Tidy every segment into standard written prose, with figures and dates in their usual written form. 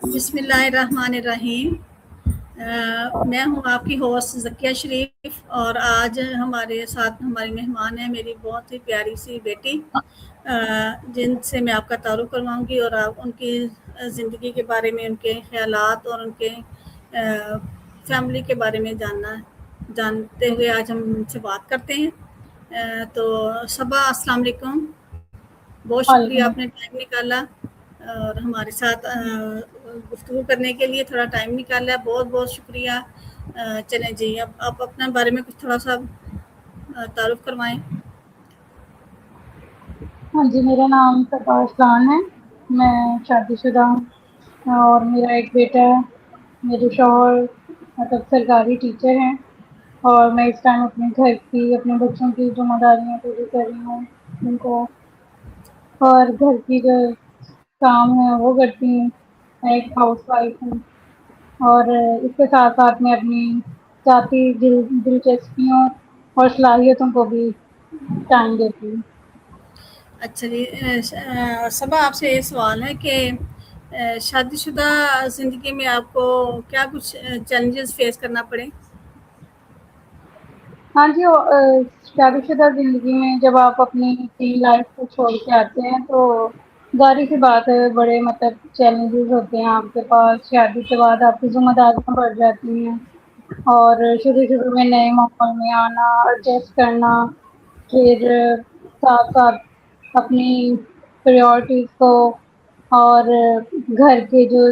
بسم اللہ الرحمن الرحیم۔ میں ہوں آپ کی ہوسٹ ذکیہ شریف، اور آج ہمارے ساتھ ہماری مہمان ہیں میری بہت ہی پیاری سی بیٹی، جن سے میں آپ کا تعارف کرواؤں گی اور آپ ان کی زندگی کے بارے میں، ان کے خیالات اور ان کے فیملی کے بارے میں جانتے ہوئے آج ہم ان سے بات کرتے ہیں۔ تو صبا، السلام علیکم، بہت شکریہ آپ نے ٹائم نکالا اور ہمارے ساتھ گفتگو کرنے کے لیے تھوڑا ٹائم نکالا، بہت بہت شکریہ۔ چلیں جی، اب آپ اپنے بارے میں کچھ تھوڑا سا تعارف کروائیں۔ ہاں جی، میرا نام صبا ارسلان ہے، میں شادی شدہ ہوں اور میرا ایک بیٹا ہے۔ میرے شوہر مطلب سرکاری ٹیچر ہیں اور میں اس ٹائم اپنے گھر کی، اپنے بچوں کی ذمہ داریاں پوری کر رہی ہوں ان کو، اور گھر کی جو کام ہے وہ کرتی ہوں۔ میں ایک ہاؤس وائف ہوں اور اس کے ساتھ ساتھ میں اپنی ذاتی دلچسپیوں اور صلاحیتوں کو بھی ٹائم دیتی ہوں۔ اچھا جی، صبا آپ سے یہ سوال ہے کہ شادی شدہ زندگی میں آپ کو کیا کچھ چیلنجز فیس کرنا پڑے؟ ہاں جی، شادی شدہ زندگی میں جب آپ اپنی لائف کو چھوڑ کے آتے ہیں تو ظاہر سی بات ہے، بڑے مطلب چیلنجز ہوتے ہیں آپ کے پاس۔ شادی کے بعد آپ کی ذمہ داریاں بڑھ جاتی ہیں اور شروع میں نئے ماحول میں آنا، ایڈجسٹ کرنا، پھر ساتھ ساتھ اپنی پریورٹیز کو اور گھر کے جو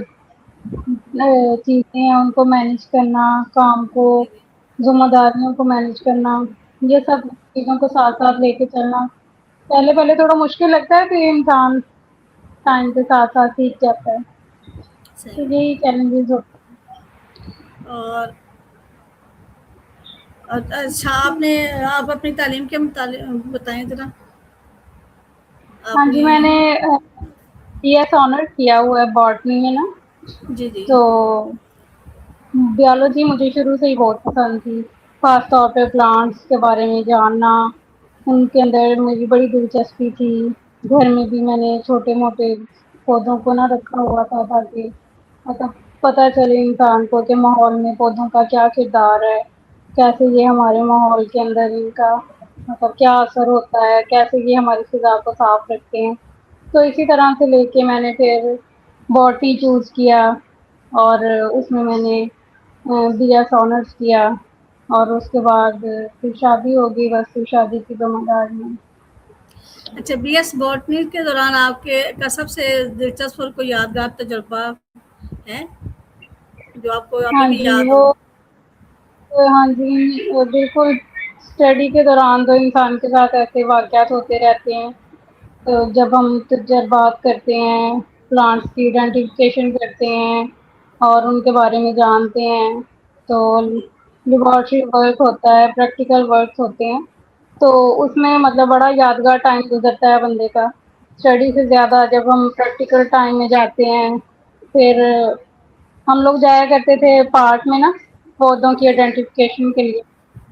چیزیں ہیں ان کو مینیج کرنا، کام کو، ذمہ داریوں کو مینیج کرنا، یہ سب چیزوں کو ساتھ ساتھ لے کے چلنا پہلے تھوڑا مشکل لگتا ہے، پھر انسان ٹائم کے ساتھ ساتھ سیکھ جاتا ہے۔ تو صحیح۔ یہی چیلنجز ہوتے ہیں۔ اور اچھا، آپ اپنی تعلیم کے متعلق بتائیں ذرا۔ ہاں آپ جی، نے میں نے بی ایس آنرس کیا ہوا ہے باٹنی میں نا، جی جی تو بیولوجی مجھے شروع سے ہی بہت پسند تھی، خاص طور پہ پلانٹس کے بارے میں جاننا، ان کے اندر میری بڑی دلچسپی تھی۔ گھر میں بھی میں نے چھوٹے موٹے پودوں کو نہ رکھا ہوا تھا تاکہ مطلب پتہ چلے انسان کو کہ ماحول میں پودوں کا کیا کردار ہے، کیسے یہ ہمارے ماحول کے اندر ان کا مطلب کیا اثر ہوتا ہے، کیسے یہ ہماری فضا کو صاف رکھتے ہیں۔ تو اسی طرح سے لے کے میں نے پھر باٹنی چوز کیا اور اس میں نے بی ایس آنرس کیا، اور اس کے بعد پھر شادی ہوگی، بس پھر شادی کی ذمہ داریاں۔ اچھا، بی ایس باٹنی کے دوران آپ کا سب سے دلچسپ اور کوئی یادگار تجربہ ہے جو آپ کو ابھی ہاں بھی جی یاد ہو؟ وہ ہاں جی بالکل، اسٹڈی کے دوران تو انسان کے ساتھ ایسے واقعات ہوتے رہتے ہیں، تو جب ہم تجربات کرتے ہیں، پلانٹس کی آئیڈینٹیفیکیشن کرتے ہیں اور ان کے بارے میں جانتے ہیں، تو لیبارٹری ورک ہوتا ہے، پریکٹیکل ورکس ہوتے ہیں، تو اس میں مطلب بڑا یادگار ٹائم گزرتا ہے بندے کا۔ اسٹڈی سے زیادہ جب ہم پریکٹیکل ٹائم میں جاتے ہیں، پھر ہم لوگ جایا کرتے تھے پارک میں نا، پودوں کی آئیڈینٹیفیکیشن کے لیے،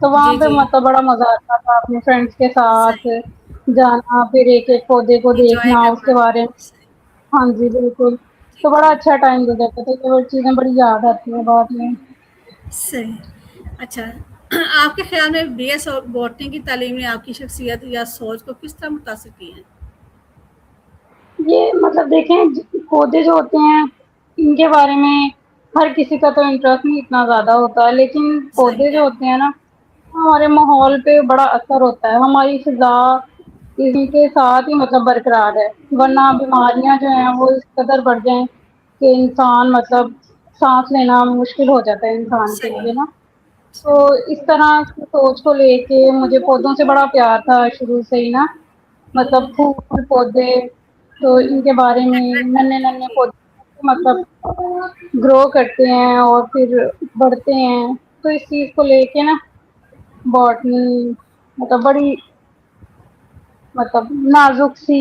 تو وہاں جی پہ جی، مطلب بڑا مزہ آتا تھا اپنے فرینڈس کے ساتھ صحیح، جانا، پھر ایک ایک پودے کو انجوائے دیکھنا، اس کرنا، کے بارے میں۔ صحیح، ہاں جی بالکل، تو ٹھیک بڑا ٹھیک، اچھا ٹائم گزرتا تھا، تو وہ چیزیں بڑی یاد آتی ہیں بعد میں۔ صحیح۔ اچھا، آپ کے خیال میں بی ایس اور باٹنی کی تعلیم نے آپ کی شخصیت یا سوچ کو کس طرح متاثر کی ہے؟ یہ مطلب دیکھیں، پودے جو ہوتے ہیں ان کے بارے میں ہر کسی کا تو انٹرسٹ نہیں اتنا زیادہ ہوتا ہے، لیکن صحیح پودے جو ہے، ہوتے ہیں نا، ہمارے ماحول پہ بڑا اثر ہوتا ہے، ہماری فضا ان کے ساتھ ہی مطلب برقرار ہے، ورنہ بیماریاں جو ہیں وہ اس قدر بڑھ جائیں کہ انسان مطلب سانس لینا مشکل ہو جاتا ہے انسان کے صحیح، لیے نا۔ تو صحیح، اس طرح کی سوچ کو لے کے مجھے پودوں سے بڑا پیار تھا شروع سے ہی نا، مطلب پھول پودے، تو ان کے بارے میں ننے ننے پودے مطلب گرو کرتے ہیں اور پھر بڑھتے ہیں، تو اس چیز کو لے کے نا باٹنی مطلب بڑی مطلب نازک سی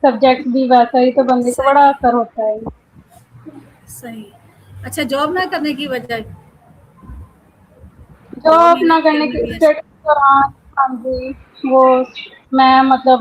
سبجیکٹ بھی ویسا ہی، تو بندے کو بڑا صحیح، اثر ہوتا ہے۔ صحیح۔ اچھا، جاب نہ کرنے کی وجہ؟ جاب نہ نہیں کرنے کرنی کے بی ایس؟ اسٹڈی کے دوران، ہاں جی وہ میں مطلب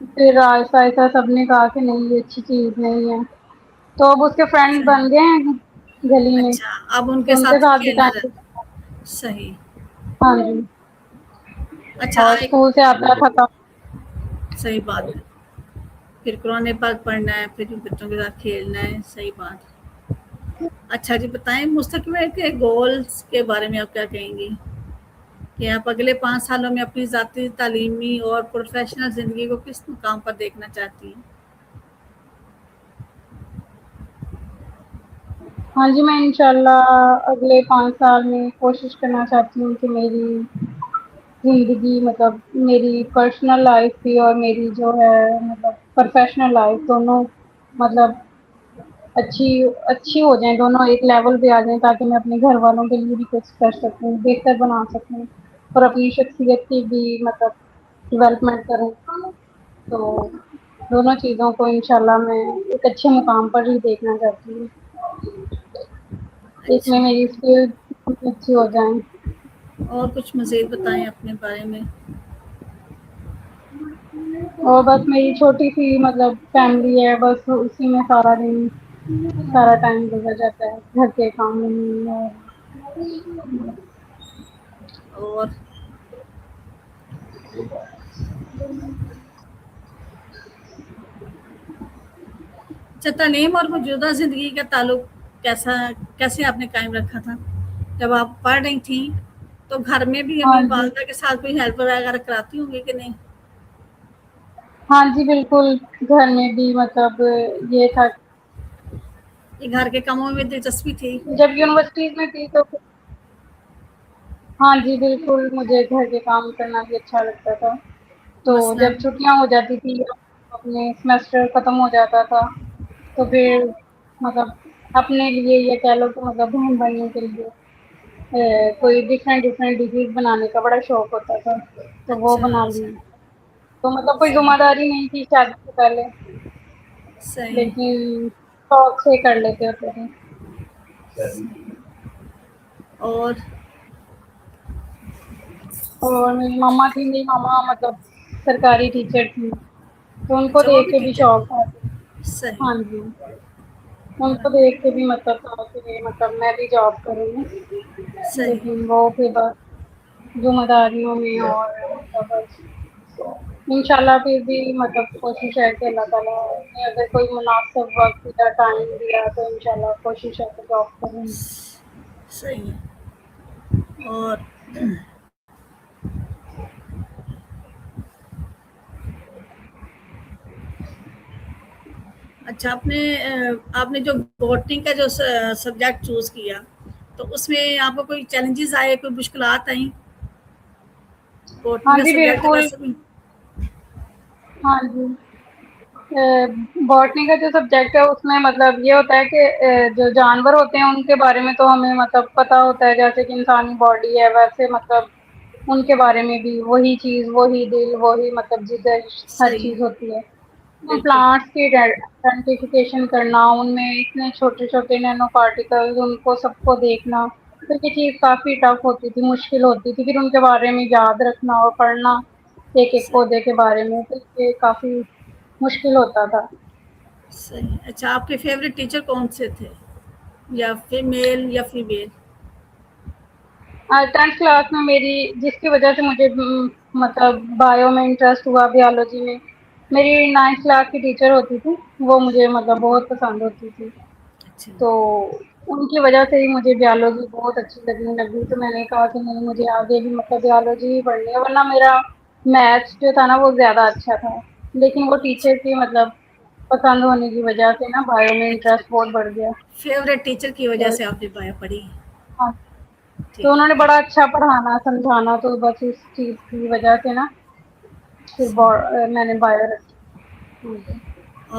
پھر آہستہ آہستہ سب نے کہا کہ نہیں یہ اچھی چیز نہیں ہے، تو اب اس کے فرینڈ صحیح، بن گئے ہیں گلی میں، اچھا اب ان تو کے ان کے ساتھ ساتھ بھی کھیلنا ٹائم۔ رہتا، صحیح، ہاں جی، اچھا اور ایک اسکول سے آتا تھا تو صحیح بات ہے، پھر قرآن پاک پڑھنا ہے، پھر بچوں کے ساتھ کھیلنا ہے، صحیح بات ہے۔ اچھا جی بتائیں مستقبل کے گولز کے بارے میں آپ کیا کہیں گی کہ آپ اگلے 5 سالوں میں اپنی ذاتی تعلیمی اور پروفیشنل زندگی کو کس مقام پر دیکھنا چاہتی ہیں؟ ہاں جی، میں انشاءاللہ اگلے 5 سال میں کوشش کرنا چاہتی ہوں کہ میری زندگی مطلب میری پرسنل لائف بھی اور میری جو ہے مطلب پروفیشنل لائف دونوں مطلب اچھی ہو جائیں، دونوں ایک لیول پہ آ جائیں، تاکہ میں اپنے گھر والوں کے لیے بھی کچھ کر سکوں، بہتر بنا سکوں اور اپنی شخصیت کی بھی مطلب ڈیولپمنٹ کروں، تو دونوں چیزوں کو انشاءاللہ میں ایک اچھے مقام پر ہی دیکھنا چاہتی ہوں، اس میں اچھا میری اسکل اچھی ہو جائیں۔ اور کچھ مزید بتائیں اپنے بارے میں۔ اور بس میری چھوٹی سی مطلب فیملی ہے، بس اسی میں سارا ٹائم گزر جاتا ہے گھر کے کام میں اور اور اچھا تعلیم اور موجودہ زندگی کا تعلق کیسے آپ نے قائم رکھا تھا؟ جب آپ پڑھ رہی تھیں تو گھر میں بھی ہاں امی جی، والدہ کے ساتھ کوئی ہیلپ وغیرہ کراتی ہوں گی کہ نہیں؟ ہاں جی بالکل، گھر میں بھی مطلب یہ تھا یہ گھر کے کاموں میں دلچسپی تھی؟ جب یونیورسٹیز میں تھی تو ہاں جی بالکل، مجھے گھر کے کام کرنا بھی اچھا لگتا تھا، تو مثلاً جب چھٹیاں ہو جاتی تھی اپنے سیمسٹر ختم ہو جاتا تھا تو پھر مطلب اپنے لیے یہ کہہ لو کہ مطلب بہن بھائیوں کے لیے کوئی ڈفرینٹ ڈشز بنانے کا بڑا شوق ہوتا تھا، تو وہ اچھا بنا لی، اچھا تو مطلب کوئی صحیح ذمہ داری نہیں تھی شادی سے پہلے، صحیح لیکن شوق سے کر لیتے ہوتے تھے۔ اور اور میری ماما مطلب سرکاری ٹیچر تھی، تو ان کو اچھا وہ دیکھ کے بھی ٹیچر شوق تھا، صحیح ہاں جی ان کو دیکھ کے بھی مطلب تھا کہ مطلب میں بھی جاب کروں گی، صحیح لیکن وہ پھر بس ذمہ داریوں میں اور انشاء اللہ پھر بھی مطلب کوشش ہے کہ اللہ تعالیٰ نے اگر کوئی مناسب وقت یا ٹائم دیا تو انشاء اللہ کوشش ہے کہ جاب کروں گی۔ صحیح اور اچھا آپ نے جو بوٹنی کا جو سبجیکٹ چوز کیا تو اس میں آپ کو کوئی چیلنجز آئے، کوئی مشکلات آئیں؟ بوٹنی ہاں کا جی سبجیکٹ بالکل، ویسے بھی ہاں جی باٹنی کا جو سبجیکٹ ہے اس میں مطلب یہ ہوتا ہے کہ جو جانور ہوتے ہیں ان کے بارے میں تو ہمیں مطلب پتہ ہوتا ہے، جیسے کہ انسانی باڈی ہے ویسے مطلب ان کے بارے میں بھی وہی چیز، وہی دل، وہی مطلب جگر، ہر صحیح چیز ہوتی ہے۔ بالکل پلانٹس کی آئیڈینٹیفیکیشن کرنا، ان میں اتنے چھوٹے چھوٹے نینو پارٹیکلز، ان کو سب کو دیکھنا، تو یہ چیز کافی ٹف ہوتی تھی، مشکل ہوتی تھی، پھر ان کے بارے میں یاد رکھنا اور پڑھنا ایک ایک پودے کے بارے میں، تو یہ کافی مشکل ہوتا تھا۔ صحیح اچھا آپ کے فیوریٹ ٹیچر کون سے تھے، یا فیمیل یا فیمیل؟ 10th کلاس میں میری جس کی وجہ سے مجھے مطلب بایو میں انٹرسٹ ہوا، بیولوجی میں، میری 9th کلاس کی ٹیچر ہوتی تھی، وہ مجھے مطلب بہت پسند ہوتی تھی، اچھا تو ان کی وجہ سے ہی مجھے بیولوجی بہت اچھی لگنے لگی، تو میں نے کہا کہ نہیں مجھے آگے بھی مطلب بیولوجی ہی پڑھنی ہے، ورنہ میرا میتھس جو تھا نا وہ زیادہ اچھا تھا، لیکن وہ ٹیچر کی مطلب پسند ہونے کی وجہ سے نا بایو میں اچھا انٹرسٹ بہت بڑھ گیا، فیوریٹ ٹیچر کی وجہ تو سے آپ نے بایو پڑھی؟ ہاں، تو ٹھیک انہوں نے بڑا اچھا پڑھانا سمجھانا، تو بس اس چیز کی وجہ سے نا پھر میں نے بایو رکھی۔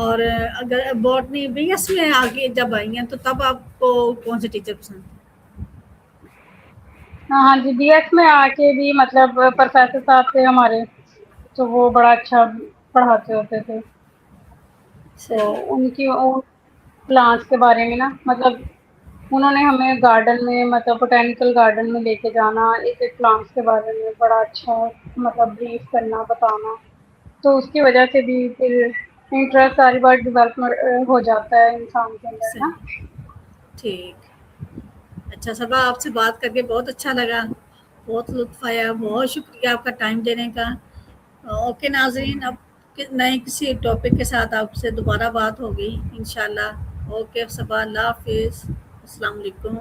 اور اگر بوٹنی بی ایس میں آگے جب آئی ہیں تو تب آپ کو کون سے ٹیچر پسند تھے؟ ہاں جی، بی ایس میں آ کے بھی مطلب پروفیسر صاحب تھے ہمارے، تو وہ بڑا اچھا پڑھاتے ہوتے تھے، تو صحیح ان کی پلانٹس کے بارے میں نا مطلب انہوں نے ہمیں گارڈن میں مطلب بوٹینیکل گارڈن میں لے کے جانا، ایک ایک پلانٹس کے بارے میں بڑا اچھا مطلب بریف کرنا، بتانا، تو اس کی وجہ سے بھی پھر انٹرسٹ ساری بار ڈیولپمنٹ ہو جاتا ہے انسان کے اندر نا. ٹھیک. اچھا صبا آپ سے بات کر کے بہت اچھا لگا, بہت لطف آیا, بہت شکریہ آپ کا ٹائم دینے کا. اوکے ناظرین, اب نئے کسی ٹاپک کے ساتھ آپ سے دوبارہ بات ہوگی انشاءاللہ. اوکے صبا, اللہ حافظ, السلام علیکم.